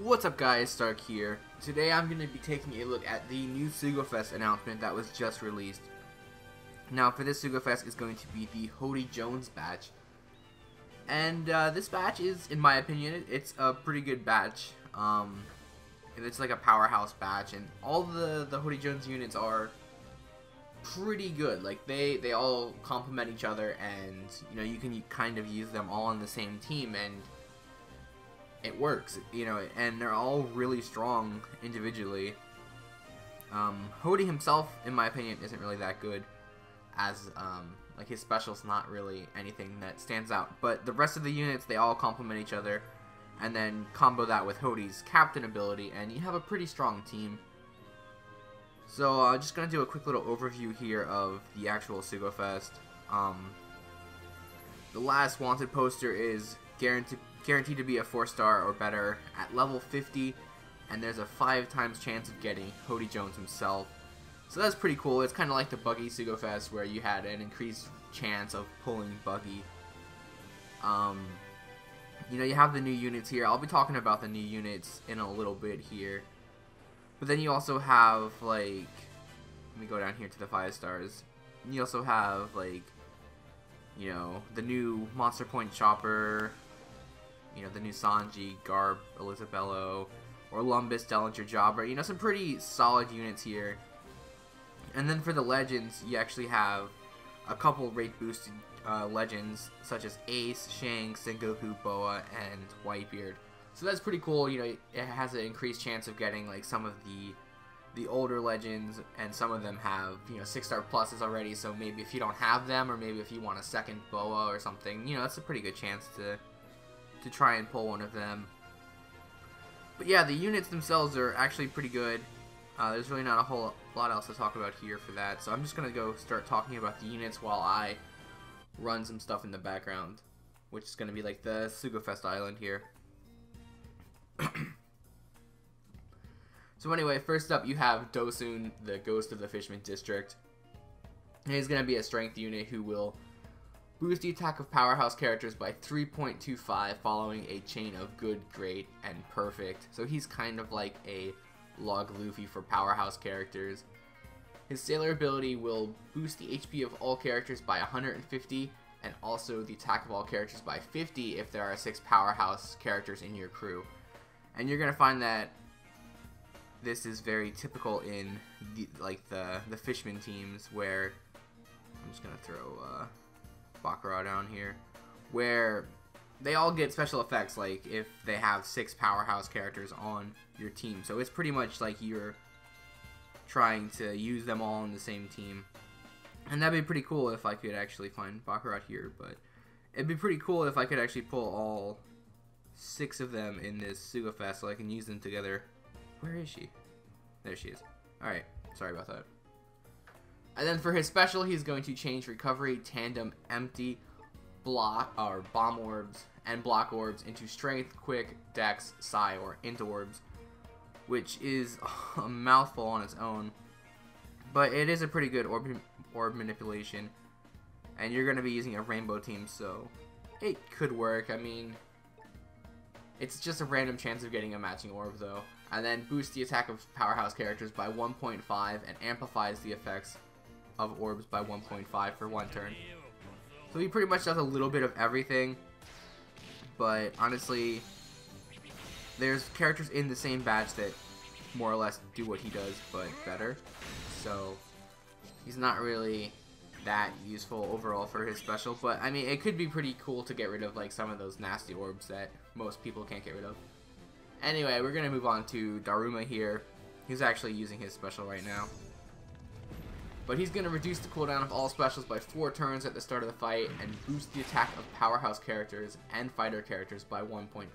What's up guys, Stark here. Today I'm going to be taking a look at the new SugoFest announcement that was just released. Now for this SugoFest is going to be the Hody Jones batch. And this batch is, in my opinion, it's a pretty good batch. It's like a powerhouse batch, and all the Hody Jones units are pretty good. Like they all complement each other, and you know, you can kind of use them all on the same team, and it works, you know, and they're all really strong individually. Hody himself, in my opinion, isn't really that good, as like his special's not really anything that stands out, but the rest of the units, they all complement each other, and then combo that with Hody's captain ability, and you have a pretty strong team. So I'm just gonna do a quick little overview here of the actual SugoFest. The last wanted poster is guaranteed to be a 4-star or better at level 50, and there's a 5 times chance of getting Hody Jones himself. So that's pretty cool. It's kind of like the Buggy SugoFest, where you had an increased chance of pulling Buggy. You know, you have the new units here. I'll be talking about the new units in a little bit here. But then you also have, like, let me go down here to the 5 stars. You also have, like, you know, the new Monster Point Chopper, you know, the new Sanji, Garb, Elizabello, or Lumbus, Dellinger, Jabra. You know, some pretty solid units here. And then for the legends, you actually have a couple rate boosted legends, such as Ace, Shanks, Sengoku, Boa, and Whitebeard. So that's pretty cool. You know, it has an increased chance of getting like some of the older legends, and some of them have, you know, 6-star pluses already. So maybe if you don't have them, or maybe if you want a second Boa or something, you know, that's a pretty good chance to try and pull one of them. But yeah, the units themselves are actually pretty good. There's really not a whole lot else to talk about here for that, so I'm just gonna go start talking about the units while I run some stuff in the background, which is gonna be like the SugoFest Island here. So anyway, first up you have Dosun, the Ghost of the Fishman District. And he's gonna be a strength unit who will boost the attack of powerhouse characters by 3.25 following a chain of good, great, and perfect. So he's kind of like a Log Luffy for powerhouse characters. His Sailor ability will boost the HP of all characters by 150, and also the attack of all characters by 50 if there are 6 powerhouse characters in your crew. And you're gonna find that this is very typical in the Fishman teams, where I'm just gonna throw Bakura down here, where they all get special effects, like if they have 6 powerhouse characters on your team. So it's pretty much like you're trying to use them all on the same team. And that'd be pretty cool if I could actually find Bakura here, but it'd be pretty cool if I could actually pull all 6 of them in this SugoFest so I can use them together. Where is she? There she is. Alright, sorry about that. And then for his special, he's going to change Recovery, Tandem, Empty, Block, or Bomb Orbs, and Block Orbs into Strength, Quick, Dex, Psi, or Int Orbs, which is a mouthful on its own. But it is a pretty good orb manipulation, and you're going to be using a rainbow team, so it could work. I mean, it's just a random chance of getting a matching orb, though. And then boosts the attack of powerhouse characters by 1.5 and amplifies the effects of orbs by 1.5 for 1 turn. So he pretty much does a little bit of everything, but honestly, there's characters in the same batch that more or less do what he does, but better. So he's not really that useful overall for his special, but I mean, it could be pretty cool to get rid of like some of those nasty orbs that most people can't get rid of. Anyway, we're gonna move on to Daruma here. He's actually using his special right now. But he's going to reduce the cooldown of all specials by 4 turns at the start of the fight, and boost the attack of powerhouse characters and fighter characters by 1.5.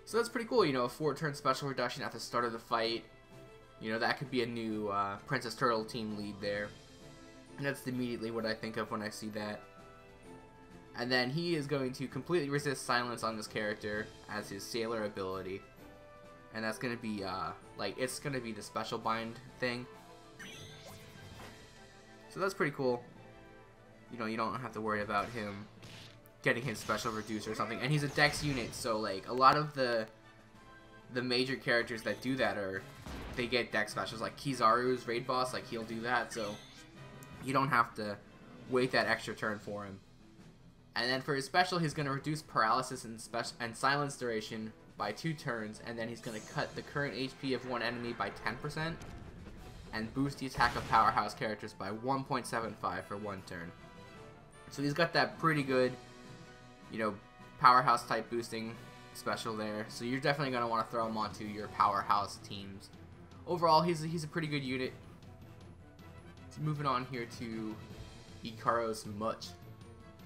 So that's pretty cool, you know, a 4-turn special reduction at the start of the fight. You know, that could be a new Princess Turtle team lead there. And that's immediately what I think of when I see that. And then he is going to completely resist silence on this character as his Sailor ability. And that's going to be, it's going to be the special bind thing. So that's pretty cool. You know, you don't have to worry about him getting his special reduced or something. And he's a dex unit, so like a lot of the the major characters that do that they get deck specials. Like Kizaru's raid boss, like he'll do that, so you don't have to wait that extra turn for him. And then for his special, he's going to reduce paralysis and silence duration by 2 turns, and then he's going to cut the current HP of one enemy by 10%, and boost the attack of powerhouse characters by 1.75 for 1 turn. So he's got that pretty good, you know, powerhouse type boosting special there. So you're definitely going to want to throw him onto your powerhouse teams. Overall, he's a pretty good unit. So moving on here to Ikaros Much.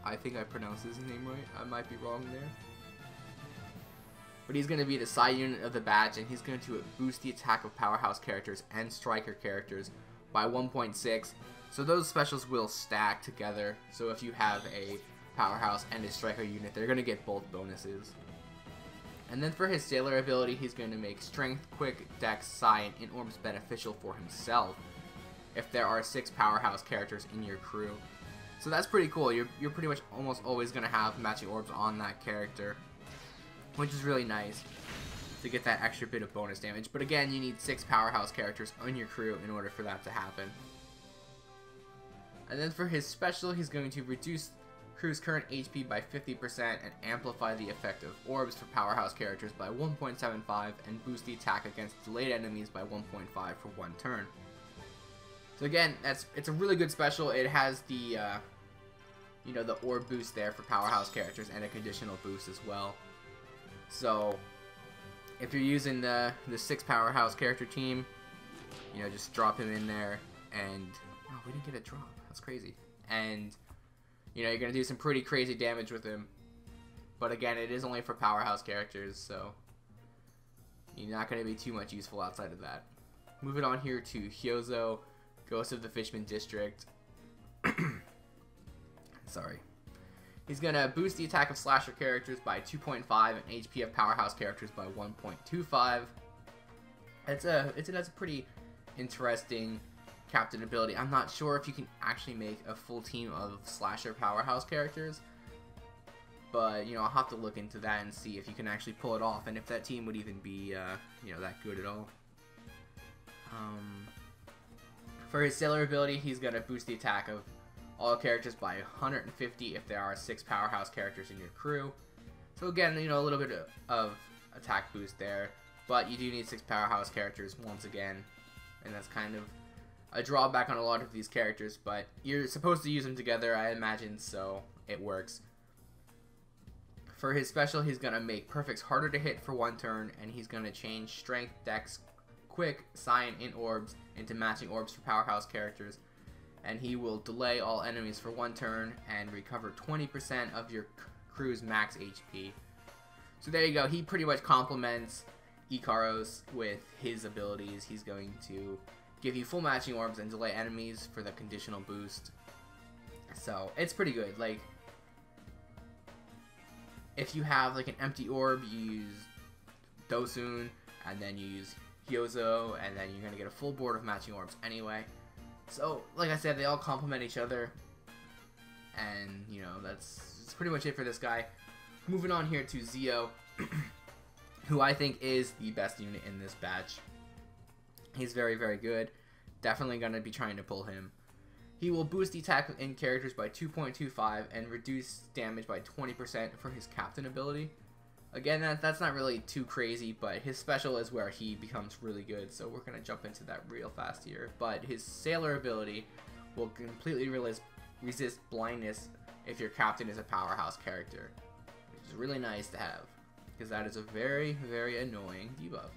I think I pronounced his name right. I might be wrong there. But he's going to be the side unit of the badge, and he's going to boost the attack of powerhouse characters and striker characters by 1.6. So those specials will stack together. So if you have a powerhouse and a striker unit, they're going to get both bonuses. And then for his sailor ability, he's going to make strength, quick, dex, psi, and in orbs beneficial for himself if there are 6 powerhouse characters in your crew. So that's pretty cool. You're pretty much almost always going to have matching orbs on that character, which is really nice to get that extra bit of bonus damage. But again, you need 6 powerhouse characters on your crew in order for that to happen. And then for his special, he's going to reduce crew's current HP by 50% and amplify the effect of orbs for powerhouse characters by 1.75 and boost the attack against delayed enemies by 1.5 for 1 turn. So again, it's a really good special. It has the you know, the orb boost there for powerhouse characters and a conditional boost as well. So if you're using the 6 powerhouse character team, you know, just drop him in there, and oh, we didn't get a drop. That's crazy. And you know, you're gonna do some pretty crazy damage with him. But again, it is only for powerhouse characters, so you're not gonna be too much useful outside of that. Moving on here to Hyozo, Ghost of the Fishman District. Sorry. He's going to boost the attack of slasher characters by 2.5 and HP of powerhouse characters by 1.25. It's a pretty interesting captain ability. I'm not sure if you can actually make a full team of slasher powerhouse characters, but you know, I'll have to look into that and see if you can actually pull it off, and if that team would even be you know, that good at all. For his sailor ability, he's going to boost the attack of all characters by 150 if there are 6 powerhouse characters in your crew. So again, you know, a little bit of attack boost there, but you do need 6 powerhouse characters once again, and that's kind of a drawback on a lot of these characters, but you're supposed to use them together, I imagine, so it works. For his special, he's going to make perfects harder to hit for 1 turn, and he's going to change strength, dex, quick, psi, and int orbs into matching orbs for powerhouse characters, and he will delay all enemies for 1 turn and recover 20% of your crew's max HP. So there you go. He pretty much complements Ikaros with his abilities. He's going to give you full matching orbs and delay enemies for the conditional boost. So it's pretty good. Like, if you have like an empty orb, you use Dosun, and then you use Hyozo, and then you're going to get a full board of matching orbs anyway. So, like I said, they all complement each other, and, you know, that's pretty much it for this guy. Moving on here to Zeo, who I think is the best unit in this batch. He's very, very good. Definitely going to be trying to pull him. He will boost the attack in characters by 2.25 and reduce damage by 20% for his captain ability. Again, that's not really too crazy, but his special is where he becomes really good, so we're going to jump into that real fast here. But his sailor ability will completely resist blindness if your captain is a powerhouse character, which is really nice to have, because that is a very, very annoying debuff.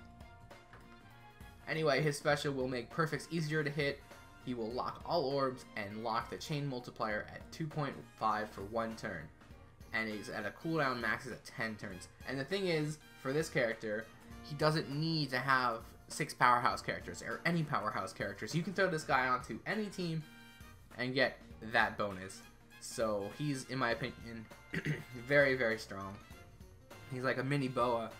Anyway, his special will make perfects easier to hit. He will lock all orbs and lock the chain multiplier at 2.5 for 1 turn. And he's at a cooldown maxes at 10 turns. And the thing is, for this character, he doesn't need to have 6 powerhouse characters, or any powerhouse characters. You can throw this guy onto any team and get that bonus. So he's, in my opinion, very, very strong. He's like a mini Boa,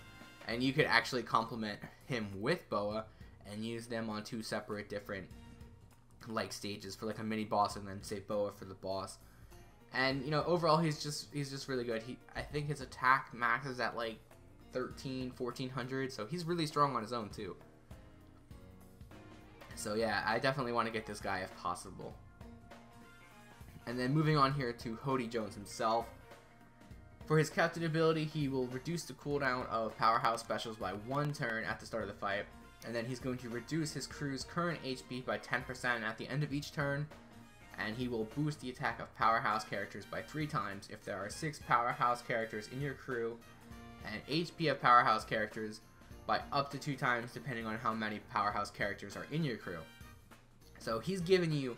and you could actually complement him with Boa and use them on 2 separate different like stages for like a mini boss, and then save Boa for the boss. And you know, overall he's just really good. I think his attack maxes at like 1400, so he's really strong on his own too. So yeah, I definitely want to get this guy if possible. And then moving on here to Hody Jones himself. For his captain ability, he will reduce the cooldown of powerhouse specials by 1 turn at the start of the fight, and then he's going to reduce his crew's current HP by 10% at the end of each turn, and he will boost the attack of powerhouse characters by 3 times if there are 6 powerhouse characters in your crew, and HP of powerhouse characters by up to 2 times depending on how many powerhouse characters are in your crew. So he's giving you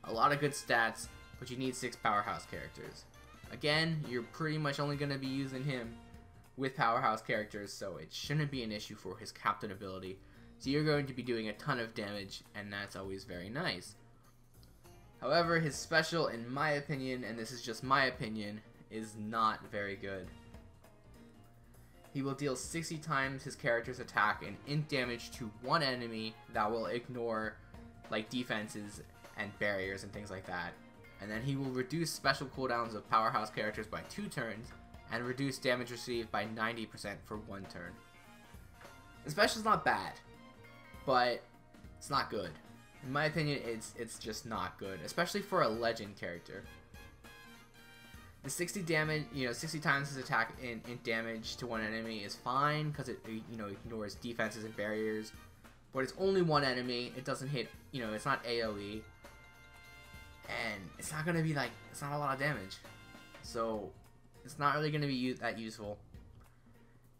a lot of good stats, but you need 6 powerhouse characters. Again, you're pretty much only going to be using him with powerhouse characters, so it shouldn't be an issue for his captain ability. So you're going to be doing a ton of damage, and that's always very nice. However, his special, in my opinion, and this is just my opinion, is not very good. He will deal 60 times his character's attack and int damage to one enemy that will ignore like defenses and barriers and things like that. And then he will reduce special cooldowns of powerhouse characters by 2 turns and reduce damage received by 90% for 1 turn. The special's not bad, but it's not good. In my opinion, it's just not good, especially for a legend character. The 60 damage, 60 times his attack in damage to one enemy is fine because it, ignores defenses and barriers. But it's only one enemy. It doesn't hit, it's not AoE. And it's not going to be it's not a lot of damage. So, it's not really going to be that useful.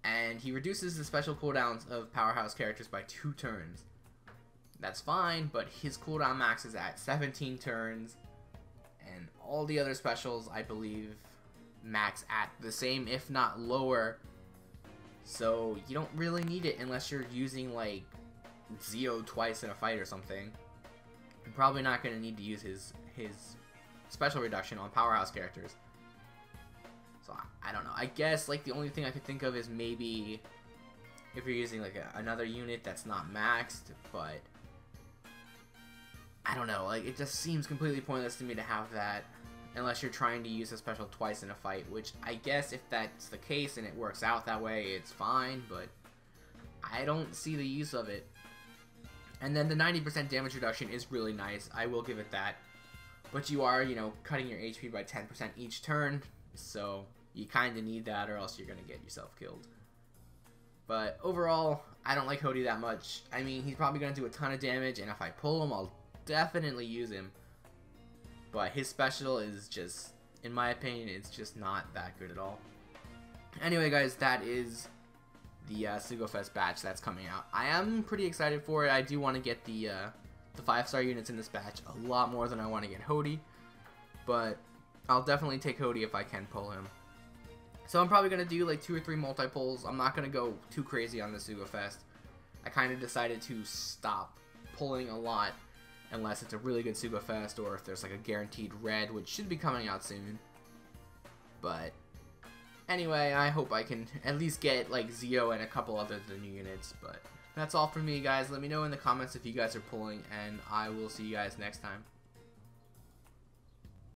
And he reduces the special cooldowns of powerhouse characters by 2 turns. That's fine, but his cooldown max is at 17 turns. And all the other specials, I believe, max at the same, if not lower. So, you don't really need it unless you're using, Zio twice in a fight or something. You're probably not going to need to use his special reduction on powerhouse characters. So I don't know. I guess the only thing I could think of is maybe if you're using another unit that's not maxed, but I don't know. It just seems completely pointless to me to have that unless you're trying to use a special twice in a fight, which I guess if that's the case and it works out that way, it's fine, but I don't see the use of it. And then the 90% damage reduction is really nice. I will give it that. But you are, cutting your HP by 10% each turn. So you kind of need that or else you're going to get yourself killed. But overall, I don't like Hody that much. I mean, he's probably going to do a ton of damage. And if I pull him, I'll definitely use him. But his special is just, in my opinion, it's just not that good at all. Anyway, guys, that is the Sugofest batch that's coming out. I am pretty excited for it. I do want to get the 5-star units in this batch a lot more than I want to get Hody, but I'll definitely take Hody if I can pull him. So I'm probably going to do 2 or 3 multi-pulls. I'm not going to go too crazy on the Sugofest. I kind of decided to stop pulling a lot unless it's a really good Sugofest or if there's a guaranteed red, which should be coming out soon. But anyway, I hope I can at least get Zio and a couple other the new units, but that's all from me, guys. Let me know in the comments if you guys are pulling, and I will see you guys next time.